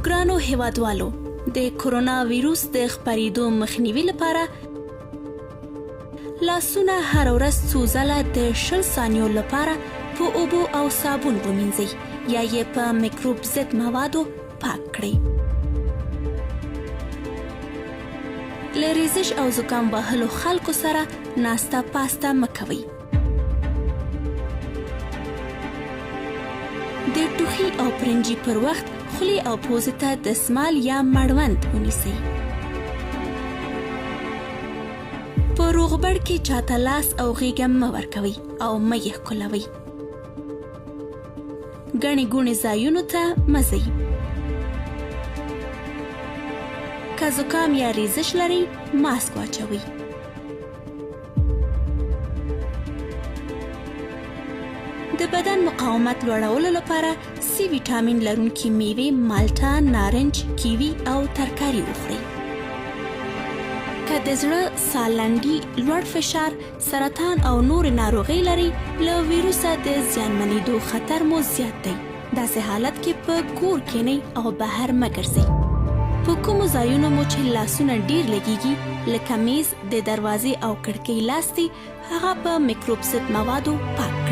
ګرانو هیوادوالو، د کرونا ویروس د خپریدو مخنیوي لپاره لاسونه هر ورځ څو ځله د 20 ثانیو لپاره په اوبو او صابون ومینځئ یا یې په میکروب ضد موادو پاک کړئ. له ریزش او زکام وهلو خلکو سره ناسته پاسته مه کوئ. د ټوخي او پرنجي پر وخت خولې او پوزې ته دستمال یا مړوند ونیسئ. په روغبړ کې چاته لاس او غېږه مه ورکوئ او مه یې ښکلوئ. ګڼې ګوڼې ځایونو ته مه ځئ. که زکام یا ریزش لرئ ماسک واچوئ. د بدن مقاومت لوړولو لپاره سی ویټامین لرونکي میوې، مالټه، نارنج، کیوي او ترکاري وخورئ. که د زړه، سالنډي، لوړ فشار، سرطان او نور ناروغۍ لري، له ویروسه د زیانمنېدو خطر مو زیات دی. داسې حالت کې په کور کښېنئ او بهر مه ګرځئ. په کومو ځایونو مو چې لاسونه ډیر لګیږي لکه میز، د دروازې او کړکۍ لاستي، هغه په میکروب ضد موادو پاک